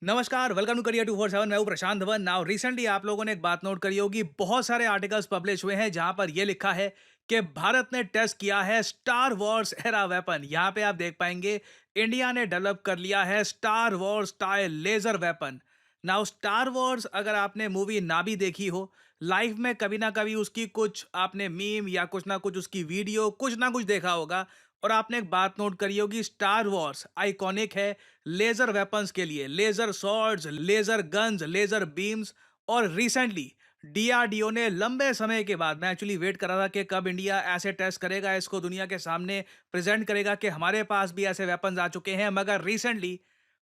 नमस्कार, welcome to career 247। मैं हूं प्रशांत धवन। नाउ रिसेंटली आप लोगों ने एक बात नोट करी होगी, बहुत सारे आर्टिकल्स पब्लिश हुए हैं जहां पर यह लिखा है कि भारत ने टेस्ट किया है स्टार वॉर्स एरा वेपन। यहां पे आप देख पाएंगे इंडिया ने डेवलप कर लिया है Star Wars style laser weapon. Now Star Wars अगर आपने मूवी ना भी देखी हो, लाइफ में कभी ना कभी उसकी कुछ आपने मीम या कुछ ना कुछ उसकी वीडियो कुछ ना कुछ देखा होगा। और आपने एक बात नोट करी होगी, स्टार वॉर्स आइकॉनिक है लेजर वेपन्स के लिए, laser swords, laser guns, laser beams. और रिसेंटली डीआरडीओ ने लंबे समय के बाद, मैं एक्चुअली वेट कर रहा था कि कब इंडिया ऐसे टेस्ट करेगा, इसको दुनिया के सामने प्रेजेंट करेगा कि हमारे पास भी ऐसे वेपन्स आ चुके हैं, मगर रिसेंटली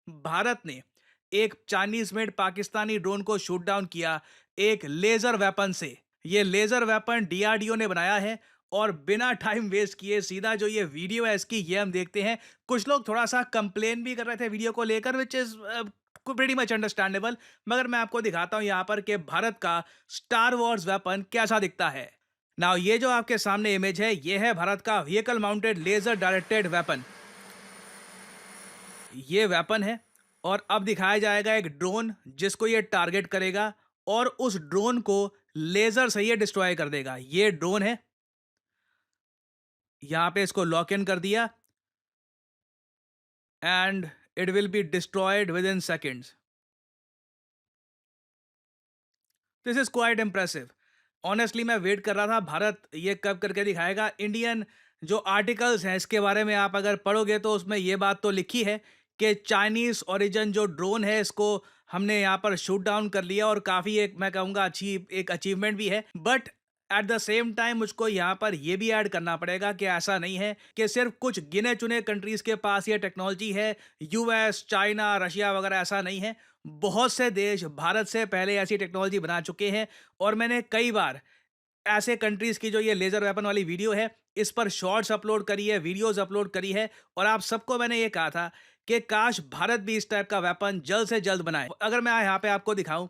भारत ने एक चाइनीज मेड पाकिस्तानी ड्रोन को शूट डाउन किया एक लेजर वेपन से। ये लेजर वेपन डीआरडीओ ने बनाया है। और बिना टाइम वेस्ट किए सीधा जो ये वीडियो है इसकी, ये हम देखते हैं। कुछ लोग थोड़ा सा कंप्लेन भी कर रहे थे वीडियो को लेकर, which is pretty much understandable. मगर मैं आपको दिखाता हूं यहां पर कि भारत का स्टार वॉर्स वेपन कैसा दिखता है। नाउ ये जो आपके सामने इमेज है, ये है भारत का vehicle mounted laser directed weapon. ये वेपन है। और अब दिखाया जाएगा एक ड्रोन जिसको ये टारगेट करेगा और उस ड्रोन को लेजर से ये डिस्ट्रॉय कर देगा। ये ड्रोन है, यहां पे इसको लॉक इन कर दिया and it will be destroyed with in seconds. This is quite impressive. Honestly मैं वेट कर रहा था भारत ये कब करके दिखाएगा। इंडियन जो आर्टिकल्स हैं इसके बारे में आप अगर पढ़ोगे तो उसमें ये बात तो लिखी है कि चाइनीज ओरिजिन जो ड्रोन है इसको हमने यहाँ पर शूट डाउन कर लिया, और काफ़ी एक मैं कहूँगा अच्छी एक अचीवमेंट भी है। But at the same time मुझको यहाँ पर यह भी ऐड करना पड़ेगा कि ऐसा नहीं है कि सिर्फ कुछ गिने चुने कंट्रीज के पास ये टेक्नोलॉजी है, यूएस, चाइना, रशिया वगैरह, ऐसा नहीं है। बहुत से देश भारत से पहले ऐसी टेक्नोलॉजी बना चुके हैं। और मैंने कई बार ऐसे कंट्रीज की जो ये लेजर वेपन वाली वीडियो है इस पर शॉर्ट्स अपलोड करी है, वीडियोस अपलोड करी है। और आप सबको मैंने ये कहा था कि काश भारत भी इस टाइप का वेपन जल्द से जल्द बनाए। अगर मैं यहाँ पे आपको दिखाऊं,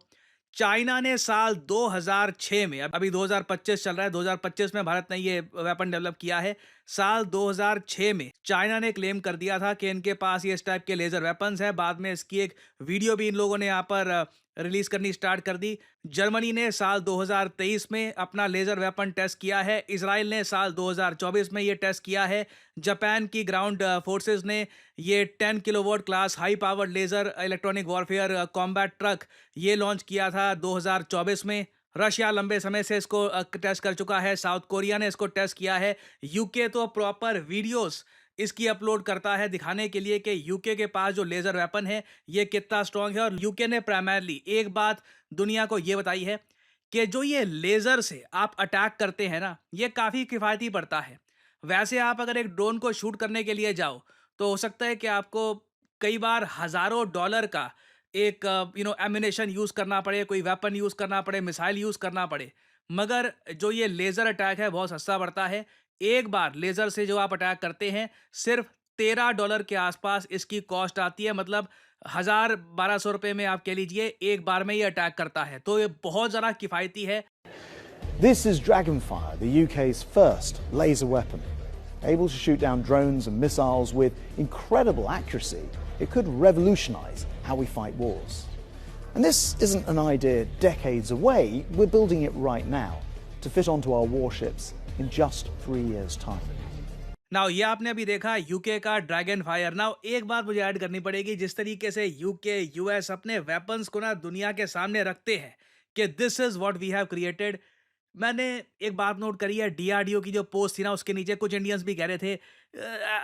चाइना ने साल 2006 में, अभी 2025 चल रहा है, 2025 में भारत ने ये वेपन डेवलप किया है। साल 2006 में चाइना ने क्लेम कर दिया था कि इनके पास ये इस टाइप के लेजर वेपन्स है। बाद में इसकी एक वीडियो भी इन लोगों ने यहाँ पर रिलीज करनी स्टार्ट कर दी। जर्मनी ने साल 2023 में अपना लेजर वेपन टेस्ट किया है। इजराइल ने साल 2024 में ये टेस्ट किया है। जापान की ग्राउंड फोर्सेस ने ये 10 kilowatt class high powered ledger electronic warfare combat truck ये लॉन्च किया था 2024 में। रशिया लंबे समय से इसको टेस्ट कर चुका है। साउथ कोरिया ने इसको टेस्ट किया है। यूके तो प्रॉपर वीडियोस इसकी अपलोड करता है दिखाने के लिए कि यूके के पास जो लेजर वेपन है ये कितना स्ट्रांग है। और यूके ने प्राइमरली एक बात दुनिया को ये बताई है कि जो ये लेजर से आप अटैक करते हैं ना, ये काफ़ी किफ़ायती पड़ता है। वैसे आप अगर एक ड्रोन को शूट करने के लिए जाओ तो हो सकता है कि आपको कई बार हज़ारों डॉलर का एक एम्यूनेशन यूज़ करना पड़े, कोई वेपन यूज़ करना पड़े, मिसाइल यूज़ करना पड़े। मगर जो ये लेज़र अटैक है बहुत सस्ता पड़ता है। एक बार लेज़र से जो आप अटैक करते हैं, सिर्फ $13 के आसपास इसकी कॉस्ट आती है। मतलब 1000-1200 रुपए में आप कह लीजिए एक बार में ये अटैक करता है। तो ये बहुत ज़्यादा किफ़ायती है। This is Dragonfire, the UK's first laser weapon. Able to shoot down drones and missiles with incredible accuracy, it could revolutionise how we fight wars. And this isn't an idea decades away, we're building it right now to fit onto our warships in just 3 years' time. Now ये आपने अभी देखा UK का dragon fire. Now एक बात मुझे add करनी पड़ेगी, जिस तरीके से यूके, यूएस अपने वेपन्स को ना दुनिया के सामने रखते हैं कि this is what we have created. मैंने एक बात नोट करी है, डीआरडीओ की जो पोस्ट थी ना उसके नीचे कुछ इंडियंस भी कह रहे थे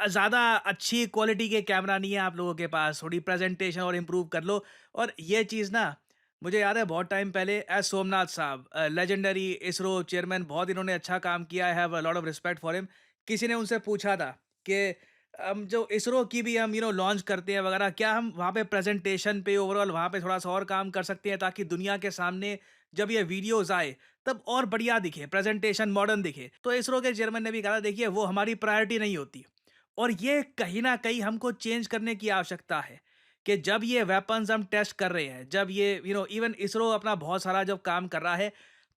ज़्यादा अच्छी क्वालिटी के कैमरा नहीं है आप लोगों के पास, थोड़ी प्रेजेंटेशन और इम्प्रूव कर लो। और ये चीज़ ना मुझे याद है बहुत टाइम पहले एस सोमनाथ साहब, लेजेंडरी इसरो चेयरमैन, बहुत इन्होंने अच्छा काम किया है, have a lot of respect for him. किसी ने उनसे पूछा था कि हम जो इसरो की भी हम लॉन्च करते हैं वगैरह, क्या हम वहाँ पे प्रेजेंटेशन पे ओवरऑल वहाँ पे थोड़ा सा और काम कर सकते हैं ताकि दुनिया के सामने जब ये वीडियोस आए तब और बढ़िया दिखे, प्रेजेंटेशन मॉडर्न दिखे। तो इसरो के चेयरमैन ने भी कहा, देखिए वो हमारी प्रायोरिटी नहीं होती। और ये कहीं ना कहीं हमको चेंज करने की आवश्यकता है कि जब ये वेपन्स हम टेस्ट कर रहे हैं, जब ये इवन इसरो अपना बहुत सारा जब काम कर रहा है,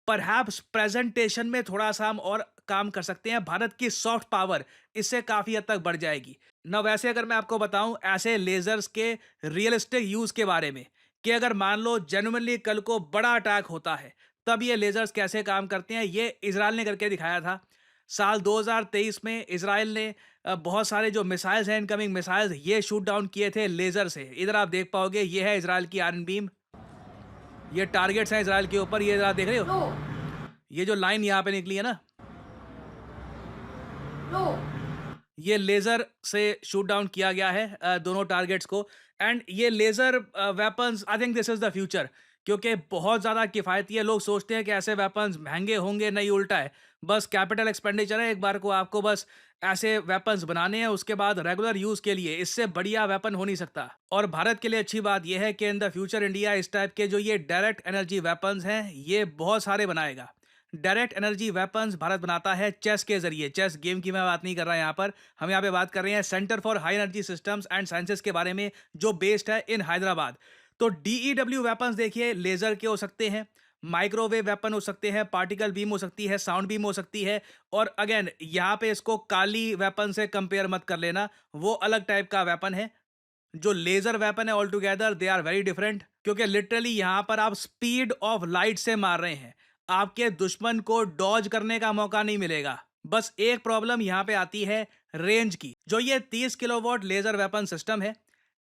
परहैप्स प्रेजेंटेशन में थोड़ा सा हम और काम कर सकते हैं। भारत की सॉफ्ट पावर इससे काफ़ी हद तक बढ़ जाएगी ना। वैसे अगर मैं आपको बताऊं ऐसे लेजर्स के रियलिस्टिक यूज़ के बारे में, कि अगर मान लो जेन्युइनली कल को बड़ा अटैक होता है, तब ये लेजर्स कैसे काम करते हैं, ये इजराइल ने करके दिखाया था। साल 2023 में इजराइल ने बहुत सारे जो मिसाइल्स हैं, इनकमिंग मिसाइल्स, ये शूट डाउन किए थे लेजर से। इधर आप देख पाओगे, ये है इजराइल की आयरन बीम, ये टारगेट्स हैं इजराइल के ऊपर, ये आप देख रहे हो, ये जो लाइन यहाँ पे निकली है ना, ये लेजर से शूट डाउन किया गया है दोनों टारगेट्स को। एंड ये laser weapons, I think this is the future, क्योंकि बहुत ज़्यादा किफ़ायती है। लोग सोचते हैं कि ऐसे वेपन्स महंगे होंगे, नहीं, उल्टा है। बस कैपिटल एक्सपेंडिचर है, एक बार को आपको बस ऐसे वेपन्स बनाने हैं, उसके बाद रेगुलर यूज़ के लिए इससे बढ़िया वेपन हो नहीं सकता। और भारत के लिए अच्छी बात यह है कि इन द फ्यूचर इंडिया इस टाइप के जो ये डायरेक्ट एनर्जी वेपन्स हैं, ये बहुत सारे बनाएगा। डायरेक्ट एनर्जी वेपन्स भारत बनाता है चेस के जरिए। चेस गेम की मैं बात नहीं कर रहा यहाँ पर, हम यहाँ पे बात कर रहे हैं centre for high energy systems and sciences के बारे में, जो बेस्ड है इन हैदराबाद। तो डीईडब्ल्यू वेपन्स देखिए, लेजर के हो सकते हैं, माइक्रोवेव वेपन हो सकते हैं, पार्टिकल बीम हो सकती है, साउंड बीम हो सकती है। और अगेन यहाँ पे इसको काली वेपन से कंपेयर मत कर लेना, वो अलग टाइप का वेपन है। जो लेजर वेपन है all together they are very different, क्योंकि लिटरली यहाँ पर आप स्पीड ऑफ लाइट से मार रहे हैं, आपके दुश्मन को डॉज करने का मौका नहीं मिलेगा। बस एक प्रॉब्लम यहाँ पे आती है रेंज की। जो ये 30 किलोवाट लेजर वेपन सिस्टम है,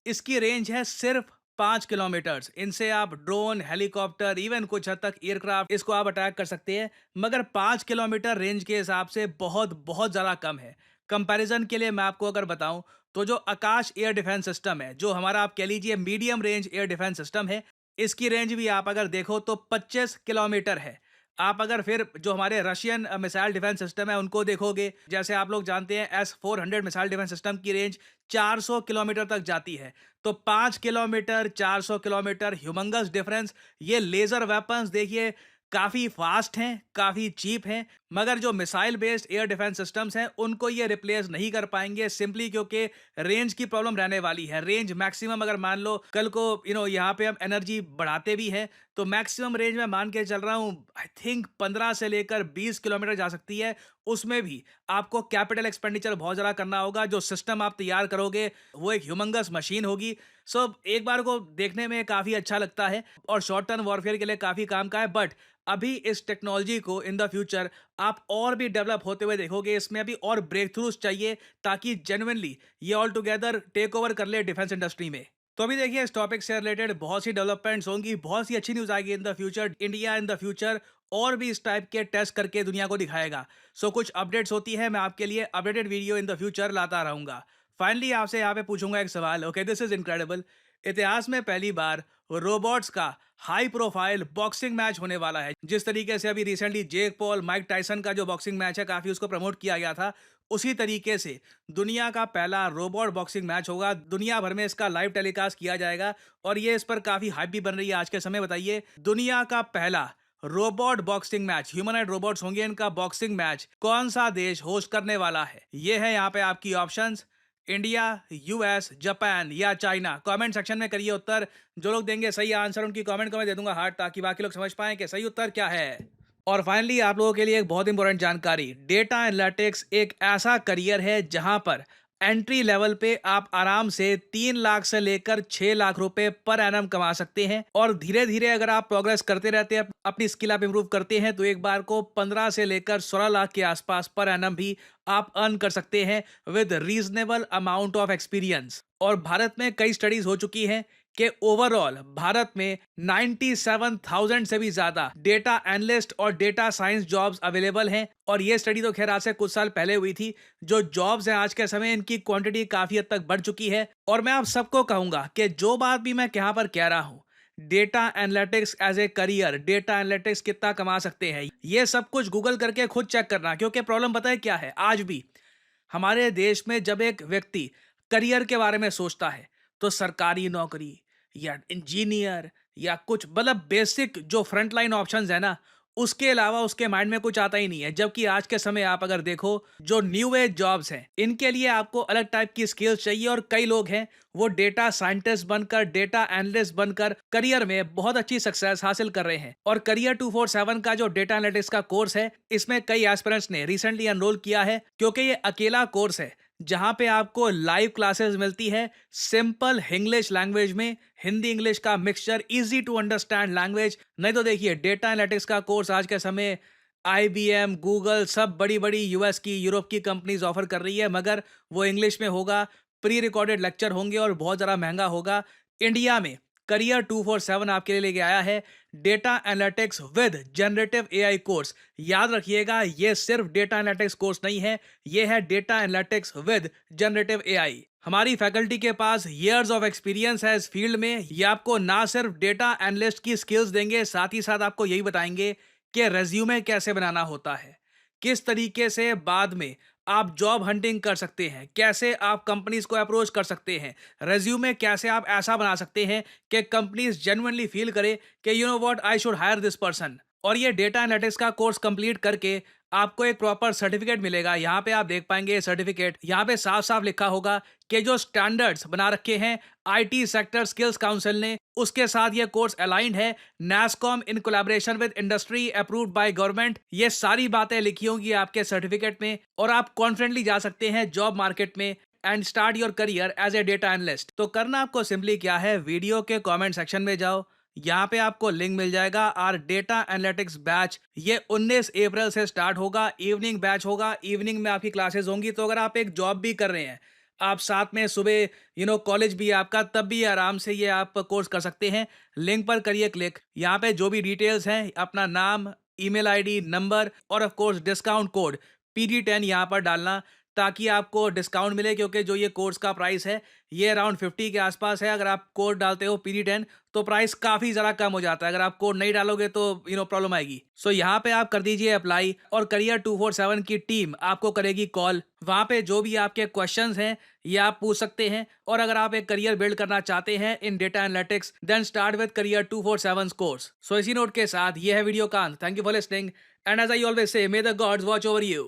इसकी रेंज है सिर्फ 5 किलोमीटर्स। इनसे आप ड्रोन, हेलीकॉप्टर, इवन कुछ हद तक एयरक्राफ्ट, इसको आप अटैक कर सकते हैं। मगर 5 किलोमीटर रेंज के हिसाब से बहुत बहुत ज़्यादा कम है। कंपैरिजन के लिए मैं आपको अगर बताऊं, तो जो आकाश एयर डिफेंस सिस्टम है, जो हमारा आप कह लीजिए medium range air defence system है, इसकी रेंज भी आप अगर देखो तो 25 किलोमीटर है। आप अगर फिर जो हमारे रशियन मिसाइल डिफेंस सिस्टम है उनको देखोगे, जैसे आप लोग जानते हैं S-400 मिसाइल डिफेंस सिस्टम की रेंज 400 किलोमीटर तक जाती है। तो 5 किलोमीटर, 400 किलोमीटर, ह्यूमंगस डिफरेंस। ये लेजर वेपन्स देखिए काफ़ी फास्ट हैं, काफ़ी चीप हैं, मगर जो missile based air defence systems हैं उनको ये रिप्लेस नहीं कर पाएंगे, सिंपली क्योंकि रेंज की प्रॉब्लम रहने वाली है। रेंज मैक्सिमम अगर मान लो कल को यहाँ पे हम एनर्जी बढ़ाते भी हैं, तो मैक्सिमम रेंज में मान के चल रहा हूँ, आई थिंक 15 से लेकर 20 किलोमीटर जा सकती है। उसमें भी आपको कैपिटल एक्सपेंडिचर बहुत ज़्यादा करना होगा। जो सिस्टम आप तैयार करोगे वो एक ह्यूमंगस मशीन होगी। सो एक बार को देखने में काफ़ी अच्छा लगता है और शॉर्ट टर्म वॉरफेयर के लिए काफ़ी काम का है। बट अभी इस टेक्नोलॉजी को इन द फ्यूचर आप और भी डेवलप होते हुए देखोगे। इसमें अभी और ब्रेक थ्रूज चाहिए, ताकि जेन्युइनली ये ऑल टुगेदर टेक ओवर कर ले डिफेंस इंडस्ट्री में। तो अभी देखिए, इस टॉपिक से रिलेटेड बहुत सी डेवलपमेंट्स होंगी, बहुत सी अच्छी न्यूज़ आएगी in the future. India in the future और भी इस टाइप के टेस्ट करके दुनिया को दिखाएगा। सो कुछ अपडेट्स होती है, मैं आपके लिए updated video in the future लाता रहूंगा। फाइनली आपसे यहाँ पे पूछूंगा एक सवाल। Okay, this is incredible. इतिहास में पहली बार रोबोट्स का हाई प्रोफाइल बॉक्सिंग मैच होने वाला है। जिस तरीके से अभी recently Jake Paul, Mike Tyson का जो बॉक्सिंग मैच है, काफी उसको प्रमोट किया गया था, उसी तरीके से दुनिया का पहला रोबोट बॉक्सिंग मैच होगा। दुनिया भर में इसका लाइव टेलीकास्ट किया जाएगा और ये इस पर काफी हाइप भी बन रही है आज के समय। बताइए, दुनिया का पहला robot boxing match, humanoid robots होंगे इनका बॉक्सिंग मैच, कौन सा देश होस्ट करने वाला है? ये है यहाँ पे आपकी ऑप्शंस, इंडिया, यूएस, जापान या चाइना। कमेंट सेक्शन में करिए उत्तर। जो लोग देंगे सही आंसर, उनकी कमेंट को मैं दे दूंगा हार्ट, ताकि बाकी लोग समझ पाएं कि सही उत्तर क्या है। और फाइनली आप लोगों के लिए एक बहुत इंपॉर्टेंट जानकारी, डेटा एनालिटिक्स एक ऐसा करियर है जहां पर एंट्री लेवल पे आप आराम से 3 लाख से लेकर 6 लाख रुपए पर एनम कमा सकते हैं। और धीरे धीरे अगर आप प्रोग्रेस करते रहते हैं, अपनी स्किल आप इंप्रूव करते हैं, तो एक बार को 15 से लेकर 16 लाख के आसपास पर एनम भी आप अर्न कर सकते हैं with reasonable amount of experience. और भारत में कई स्टडीज हो चुकी हैं कि ओवरऑल भारत में 97,000 से भी ज्यादा डेटा एनालिस्ट और डेटा साइंस जॉब्स अवेलेबल हैं। और ये स्टडी तो खैर आज से कुछ साल पहले हुई थी। जो जॉब्स हैं आज के समय, इनकी क्वांटिटी काफी हद तक बढ़ चुकी है। और मैं आप सबको कहूंगा कि जो बात भी मैं यहाँ पर कह रहा हूँ, data analytics as a career, data analytics कितना कमा सकते हैं, ये सब कुछ गूगल करके खुद चेक करना। क्योंकि प्रॉब्लम पता है क्या है, आज भी हमारे देश में जब एक व्यक्ति करियर के बारे में सोचता है, तो सरकारी नौकरी या इंजीनियर या कुछ मतलब बेसिक जो फ्रंट लाइन ऑप्शंस है ना, उसके अलावा उसके माइंड में कुछ आता ही नहीं है। जबकि आज के समय आप अगर देखो, जो न्यू एज जॉब्स हैं, इनके लिए आपको अलग टाइप की स्किल्स चाहिए। और कई लोग हैं वो डेटा साइंटिस्ट बनकर, डेटा एनालिस्ट बनकर करियर में बहुत अच्छी सक्सेस हासिल कर रहे हैं। और करियर 247 का जो डेटा एनालिटिक्स का कोर्स है, इसमें कई एस्पिरेंट्स ने रिसेंटली एनरोल किया है, क्योंकि ये अकेला कोर्स है जहाँ पे आपको लाइव क्लासेस मिलती है सिंपल इंग्लिश लैंग्वेज में, हिंदी इंग्लिश का mixture, easy to understand language. नहीं तो देखिए डेटा एनालिटिक्स का कोर्स आज के समय आईबीएम, गूगल, सब बड़ी-बड़ी यूएस की, यूरोप की कंपनीज ऑफर कर रही है, मगर वो इंग्लिश में होगा, प्री रिकॉर्डेड लेक्चर होंगे और बहुत ज़्यादा महँगा होगा। इंडिया में करियर 247 आपके लिए लेके आया है data analytics with generative AI course. याद रखिएगा, ये सिर्फ डेटा एनालिटिक्स कोर्स नहीं है, ये है data analytics with generative AI. हमारी फैकल्टी के पास ईयर्स ऑफ एक्सपीरियंस है इस फील्ड में। ये आपको ना सिर्फ डेटा एनालिस्ट की स्किल्स देंगे, साथ ही साथ आपको यही बताएंगे कि रेज्यूमे कैसे बनाना होता है, किस तरीके से बाद में आप जॉब हंटिंग कर सकते हैं, कैसे आप कंपनीज को अप्रोच कर सकते हैं, रेज्यूमे कैसे आप ऐसा बना सकते हैं कि कंपनीज जेन्युइनली फील करे कि you know what, I should hire this person. और ये डेटा एनालिटिक्स का कोर्स कंप्लीट करके आपको एक प्रॉपर सर्टिफिकेट मिलेगा। यहाँ पे आप देख पाएंगे ये सर्टिफिकेट, यहाँ पे साफ साफ लिखा होगा कि जो स्टैंडर्ड्स बना रखे हैं आईटी सेक्टर स्किल्स काउंसिल ने, उसके साथ ये कोर्स अलाइंड है, NASSCOM in collaboration with industry, approved by government. ये सारी बातें लिखी होंगी आपके सर्टिफिकेट में और आप कॉन्फिडेंटली जा सकते हैं जॉब मार्केट में and start your career as a data analyst. तो करना आपको सिंपली क्या है, वीडियो के कमेंट सेक्शन में जाओ, यहाँ पे आपको लिंक मिल जाएगा आर डेटा एनालिटिक्स बैच। ये 19 अप्रैल से स्टार्ट होगा, इवनिंग बैच होगा, इवनिंग में आपकी क्लासेस होंगी। तो अगर आप एक जॉब भी कर रहे हैं, आप साथ में सुबह कॉलेज भी है आपका, तब भी आराम से ये आप कोर्स कर सकते हैं। लिंक पर करिए क्लिक, यहाँ पे जो भी डिटेल्स हैं, अपना नाम, ईमेल आईडी, नंबर और of course discount code PD10 यहाँ पर डालना, ताकि आपको डिस्काउंट मिले। क्योंकि जो ये कोर्स का प्राइस है ये अराउंड 50 के आसपास है। अगर आप कोड डालते हो PD10 तो प्राइस काफ़ी ज़्यादा कम हो जाता है। अगर आप कोड नहीं डालोगे तो प्रॉब्लम आएगी। सो यहाँ पे आप कर दीजिए अप्लाई और करियर 247 की टीम आपको करेगी कॉल। वहाँ पे जो भी आपके क्वेश्चंस हैं ये आप पूछ सकते हैं। और अगर आप एक करियर बिल्ड करना चाहते हैं in data analytics, then start with career 247 course. So इसी नोट के साथ ये है वीडियो का अंत। Thank you for listening and as I always say, may the gods watch over you.